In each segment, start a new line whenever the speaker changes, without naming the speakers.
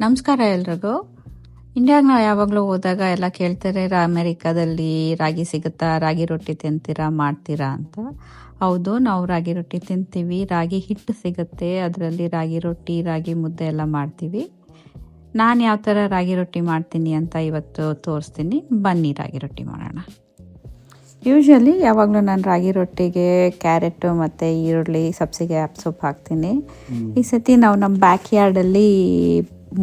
ನಮಸ್ಕಾರ ಎಲ್ರಿಗೂ. ಇಂಡಿಯಾಗ ನಾವು ಯಾವಾಗಲೂ ಹೋದಾಗ ಎಲ್ಲ ಕೇಳ್ತಾರೆ, ಅಮೆರಿಕಾದಲ್ಲಿ ರಾಗಿ ಸಿಗುತ್ತಾ, ರಾಗಿ ರೊಟ್ಟಿ ತಿಂತೀರಾ, ಮಾಡ್ತೀರಾ ಅಂತ. ಹೌದು, ನಾವು ರಾಗಿ ರೊಟ್ಟಿ ತಿಂತೀವಿ. ರಾಗಿ ಹಿಟ್ಟು ಸಿಗುತ್ತೆ, ಅದರಲ್ಲಿ ರಾಗಿ ರೊಟ್ಟಿ, ರಾಗಿ ಮುದ್ದೆ ಎಲ್ಲ ಮಾಡ್ತೀವಿ. ನಾನು ಯಾವ ಥರ ರಾಗಿ ರೊಟ್ಟಿ ಮಾಡ್ತೀನಿ ಅಂತ ಇವತ್ತು ತೋರಿಸ್ತೀನಿ. ಬನ್ನಿ ರಾಗಿ ರೊಟ್ಟಿ ಮಾಡೋಣ. ಯೂಶ್ವಲಿ ಯಾವಾಗಲೂ ನಾನು ರಾಗಿ ರೊಟ್ಟಿಗೆ ಕ್ಯಾರೆಟು ಮತ್ತು ಈರುಳ್ಳಿ, ಸಬ್ಸಿಗೆ ಸೊಪ್ಪು ಹಾಕ್ತೀನಿ. ಈ ಸತಿ ನಾವು ನಮ್ಮ ಬ್ಯಾಕ್ ಯಾರ್ಡಲ್ಲಿ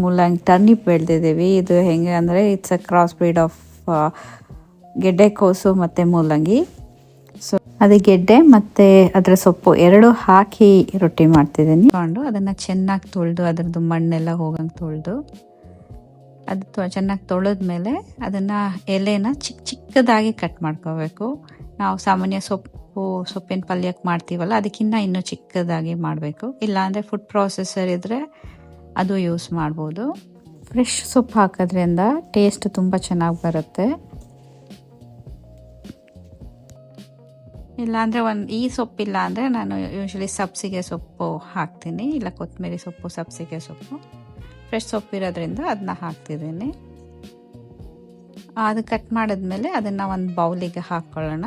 ಮೂಲಂಗಿ ಟರ್ನಿಪ್ ಬೆಳೆದಿದ್ದೀವಿ. ಇದು ಹೆಂಗೆ ಅಂದರೆ it's a cross breed of ಗೆಡ್ಡೆಕೋಸು ಮತ್ತು ಮೂಲಂಗಿ. ಸೊ ಅದು ಗೆಡ್ಡೆ ಮತ್ತು ಅದರ ಸೊಪ್ಪು ಎರಡು ಹಾಕಿ ರೊಟ್ಟಿ ಮಾಡ್ತಿದ್ದೀನಿ. ಅದನ್ನು ಚೆನ್ನಾಗಿ ತೊಳೆದು ಅದರದ್ದು ಮಣ್ಣೆಲ್ಲ ಹೋಗಂಗೆ ತೊಳೆದು ಅದು ಚೆನ್ನಾಗಿ ತೊಳೆದ್ಮೇಲೆ ಅದನ್ನು ಎಲೆನ ಚಿಕ್ಕದಾಗಿ ಕಟ್ ಮಾಡ್ಕೋಬೇಕು. ನಾವು ಸಾಮಾನ್ಯ ಸೊಪ್ಪಿನ ಪಲ್ಯಕ್ಕೆ ಮಾಡ್ತೀವಲ್ಲ, ಅದಕ್ಕಿಂತ ಇನ್ನೂ ಚಿಕ್ಕದಾಗಿ ಮಾಡಬೇಕು. ಇಲ್ಲಾಂದರೆ ಫುಡ್ ಪ್ರಾಸೆಸರ್ ಇದ್ದರೆ ಅದು ಯೂಸ್ ಮಾಡ್ಬೋದು. ಫ್ರೆಶ್ ಸೊಪ್ಪು ಹಾಕೋದ್ರಿಂದ ಟೇಸ್ಟ್ ತುಂಬ ಚೆನ್ನಾಗಿ ಬರುತ್ತೆ. ಇಲ್ಲಾಂದರೆ ಈ ಸೊಪ್ಪಿಲ್ಲ ಅಂದರೆ ನಾನು ಯೂಶ್ವಲಿ ಸಬ್ಸಿಗೆ ಸೊಪ್ಪು ಹಾಕ್ತೀನಿ, ಇಲ್ಲ ಕೊತ್ತಂಬರಿ ಸೊಪ್ಪು, ಸಬ್ಸಿಗೆ ಸೊಪ್ಪು. ಫ್ರೆಶ್ ಸೊಪ್ಪಿರೋದ್ರಿಂದ ಅದನ್ನ ಹಾಕ್ತಿದ್ದೀನಿ. ಅದು ಕಟ್ ಮಾಡಿದ್ಮೇಲೆ ಅದನ್ನು ಒಂದು ಬೌಲಿಗೆ ಹಾಕ್ಕೊಳ್ಳೋಣ.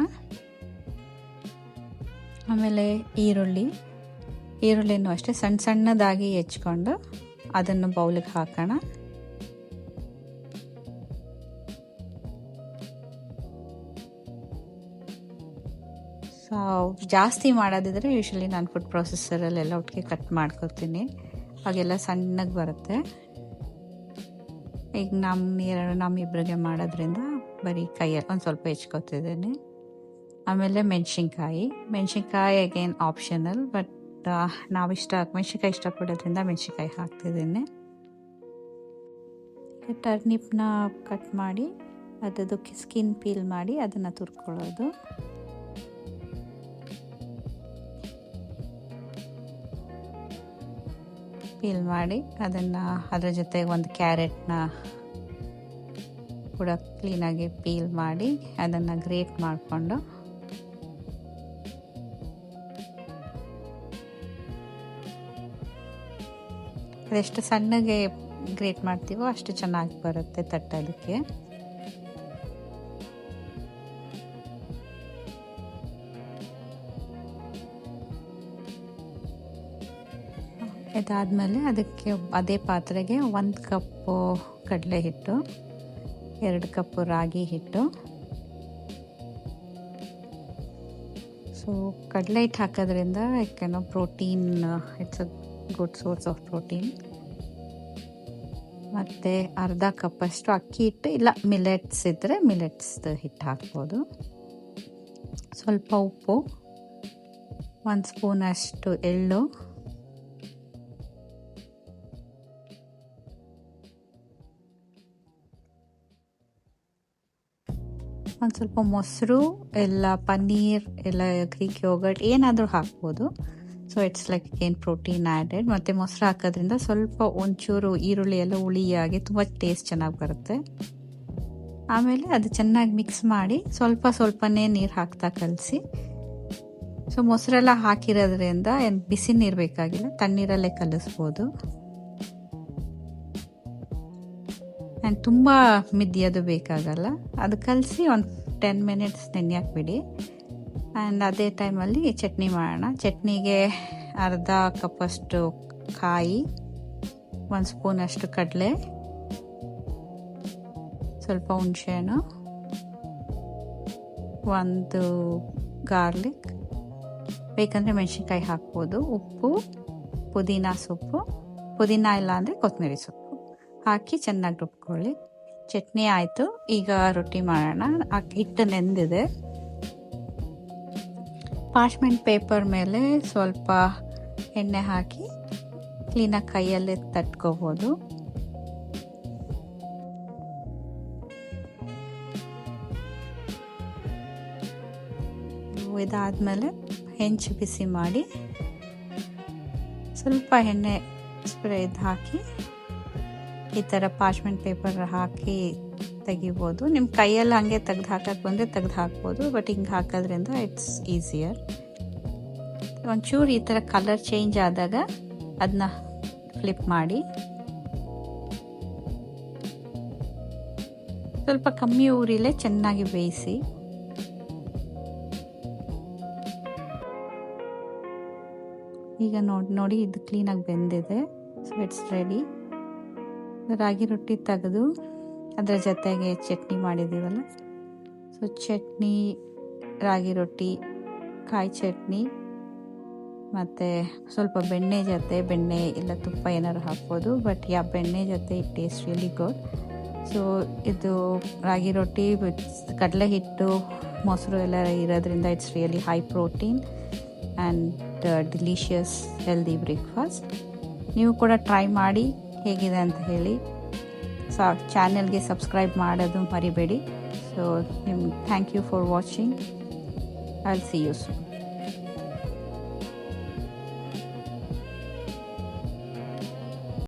ಆಮೇಲೆ ಈರುಳ್ಳಿನೂ ಅಷ್ಟೇ ಸಣ್ಣ ಸಣ್ಣದಾಗಿ ಹೆಚ್ಕೊಂಡು ಅದನ್ನು ಬೌಲಿಗೆ ಹಾಕೋಣ. ಸೊ ಜಾಸ್ತಿ ಮಾಡೋದಿದ್ರೆ ಯೂಶ್ವಲಿ ನಾನು ಫುಡ್ ಪ್ರೊಸೆಸರಲ್ಲೆಲ್ಲ ಒಟ್ಟಿಗೆ ಕಟ್ ಮಾಡ್ಕೊತೀನಿ, ಹಾಗೆಲ್ಲ ಸಣ್ಣಗೆ ಬರುತ್ತೆ. ಈಗ ನಮ್ಮಿಬ್ಬರಿಗೆ ಮಾಡೋದ್ರಿಂದ ಬರೀ ಕೈಯಲ್ಲಿ ಒಂದು ಸ್ವಲ್ಪ ಹೆಚ್ಕೊತಿದ್ದೀನಿ. ಆಮೇಲೆ ಮೆಣಸಿನ್ಕಾಯಿ ಅಗೇನ್ ಆಪ್ಷನಲ್, ಬಟ್ ಮೆಣಸಿನ್ಕಾಯಿ ಇಷ್ಟಪಡೋದ್ರಿಂದ ಮೆಣಸಿನ್ಕಾಯಿ ಹಾಕ್ತಿದ್ದೀನಿ. ಟರ್ನಿಪ್ನ ಕಟ್ ಮಾಡಿ ಅದಕ್ಕೆ ಸ್ಕಿನ್ ಪೀಲ್ ಮಾಡಿ ಅದನ್ನು ತುರ್ಕೊಳ್ಳೋದು. ಪೀಲ್ ಮಾಡಿ ಅದನ್ನು ಅದರ ಜೊತೆಗೆ ಒಂದು ಕ್ಯಾರೆಟ್ನ ಕೂಡ ಕ್ಲೀನಾಗಿ ಪೀಲ್ ಮಾಡಿ ಅದನ್ನು ಗ್ರೇಟ್ ಮಾಡಿಕೊಂಡು ಅದೆಷ್ಟು ಸಣ್ಣಗೆ ಗ್ರೇಟ್ ಮಾಡ್ತೀವೋ ಅಷ್ಟು ಚೆನ್ನಾಗಿ ಬರುತ್ತೆ ತಟ್ಟೋದಕ್ಕೆ. ಇದಾದಮೇಲೆ ಅದಕ್ಕೆ ಅದೇ ಪಾತ್ರೆಗೆ 1 ಕಪ್ಪು ಕಡಲೆ ಹಿಟ್ಟು, 2 ಕಪ್ಪು ರಾಗಿ ಹಿಟ್ಟು. ಸೊ ಕಡಲೆ ಹಿಟ್ಟು ಹಾಕೋದ್ರಿಂದ ಯಾಕೆನೋ protein, it's a good source of protein. ಮತ್ತು ಅರ್ಧ ಕಪ್ಪಷ್ಟು ಅಕ್ಕಿ ಹಿಟ್ಟು, ಇಲ್ಲ ಮಿಲೆಟ್ಸ್ ಇದ್ದರೆ ಮಿಲೆಟ್ಸ್ದು ಹಿಟ್ಟು ಹಾಕ್ಬೋದು. ಸ್ವಲ್ಪ ಉಪ್ಪು, 1 ಸ್ಪೂನಷ್ಟು ಎಳ್ಳು, ಒಂದು ಸ್ವಲ್ಪ ಮೊಸರು, ಎಲ್ಲ ಪನ್ನೀರ್, ಎಲ್ಲ ಗ್ರೀಕ್ ಯೋಗರ್ಟ್ ಏನಾದರೂ ಹಾಕ್ಬೋದು. So it's like protein added. ಮತ್ತು ಮೊಸರು ಹಾಕೋದ್ರಿಂದ ಸ್ವಲ್ಪ ಒಂಚೂರು ಈರುಳ್ಳಿ ಎಲ್ಲ ಹುಳಿಯಾಗಿ ತುಂಬ ಟೇಸ್ಟ್ ಚೆನ್ನಾಗಿ ಬರುತ್ತೆ. ಆಮೇಲೆ ಅದು ಚೆನ್ನಾಗಿ ಮಿಕ್ಸ್ ಮಾಡಿ ಸ್ವಲ್ಪನೇ ನೀರು ಹಾಕ್ತಾ ಕಲಸಿ. ಸೊ ಮೊಸರೆಲ್ಲ ಹಾಕಿರೋದ್ರಿಂದ ಏನು ಬಿಸಿ ನೀರು ಬೇಕಾಗಿಲ್ಲ, ತಣ್ಣೀರಲ್ಲೇ ಕಲಿಸ್ಬೋದು. ಆ್ಯಂಡ್ ತುಂಬ ಮಿದಿಯೋದು ಬೇಕಾಗಲ್ಲ. ಅದು ಕಲಸಿ ಒಂದು 10 ಮಿನಿಟ್ಸ್ ನೆನೆಯಾಕ್ಬಿಡಿ. ಆ್ಯಂಡ್ ಅದೇ ಟೈಮಲ್ಲಿ ಚಟ್ನಿ ಮಾಡೋಣ. ಚಟ್ನಿಗೆ ಅರ್ಧ ಕಪ್ಪಷ್ಟು ಕಾಯಿ, 1 ಸ್ಪೂನಷ್ಟು ಕಡಲೆ, ಸ್ವಲ್ಪ ಹುಣಸೆಹಣ್ಣು, 1 ಗಾರ್ಲಿಕ್, ಬೇಕಂದರೆ ಮೆಣಸಿನ್ಕಾಯಿ ಹಾಕ್ಬೋದು, ಉಪ್ಪು, ಪುದೀನ ಸೊಪ್ಪು, ಪುದೀನ ಇಲ್ಲ ಅಂದರೆ ಕೊತ್ತಂಬರಿ ಸೊಪ್ಪು ಹಾಕಿ ಚೆನ್ನಾಗಿ ರುಬ್ಕೊಳ್ಳಿ. ಚಟ್ನಿ ಆಯಿತು. ಈಗ ರೊಟ್ಟಿ ಮಾಡೋಣ. ಹಿಟ್ಟು ನೆಂದಿದೆ. ಪಾರ್ಚ್ಮೆಂಟ್ ಪೇಪರ್ ಮೇಲೆ ಸ್ವಲ್ಪ ಎಣ್ಣೆ ಹಾಕಿ ಕ್ಲೀನಾಗಿ ಕೈಯಲ್ಲೇ ತಟ್ಕೋಬೋದು. ಇದಾದಮೇಲೆ ಹೆಂಚು ಬಿಸಿ ಮಾಡಿ ಸ್ವಲ್ಪ ಎಣ್ಣೆ ಸ್ಪ್ರೇ ಹಾಕಿ ಈ ಥರ ಪಾರ್ಚ್ಮೆಂಟ್ ಪೇಪರ್ ಹಾಕಿ ತೆಗಿಬೋದು. ನಿಮ್ಮ ಕೈಯಲ್ಲಿ ಹಂಗೆ ತೆಗ್ದು ಹಾಕಕ್ಕೆ ಬಂದರೆ ತೆಗ್ದು ಹಾಕ್ಬೋದು, ಬಟ್ ಹಿಂಗೆ ಹಾಕೋದ್ರಿಂದ ಇಟ್ಸ್ ಈಸಿಯರ್. ಒಂಚೂರು ಈ ಥರ ಕಲರ್ ಚೇಂಜ್ ಆದಾಗ ಅದನ್ನ ಫ್ಲಿಪ್ ಮಾಡಿ ಸ್ವಲ್ಪ ಕಮ್ಮಿ ಊರಿಲೇ ಚೆನ್ನಾಗಿ ಬೇಯಿಸಿ. ಈಗ ನೋಡಿ ಇದು ಕ್ಲೀನಾಗಿ ಬೆಂದಿದೆ. So it's ready. ರಾಗಿ ರೊಟ್ಟಿ ತೆಗೆದು ಅದರ ಜೊತೆಗೆ ಚಟ್ನಿ ಮಾಡಿದ್ದೀವಲ್ಲ, ಸೊ ಚಟ್ನಿ, ರಾಗಿ ರೊಟ್ಟಿ, ಕಾಯಿ ಚಟ್ನಿ ಮತ್ತು ಸ್ವಲ್ಪ ಬೆಣ್ಣೆ ಜೊತೆ, ಬೆಣ್ಣೆ ಇಲ್ಲ ತುಪ್ಪ ಏನಾದ್ರು ಹಾಕ್ಬೋದು, ಬಟ್ ಬೆಣ್ಣೆ ಜೊತೆ it taste really good. So ಇದು ರಾಗಿ ರೊಟ್ಟಿ ಕಡಲೆ ಹಿಟ್ಟು, ಮೊಸರು ಎಲ್ಲ ಇರೋದ್ರಿಂದ it's really high protein and delicious healthy breakfast. ನೀವು ಕೂಡ ಟ್ರೈ ಮಾಡಿ ಹೇಗಿದೆ ಅಂತ ಹೇಳಿ. ಚಾನೆಲ್ಗೆ ಸಬ್ಸ್ಕ್ರೈಬ್ ಮಾಡೋದು ಮರಿಬೇಡಿ. So thank you for watching. I will see you soon.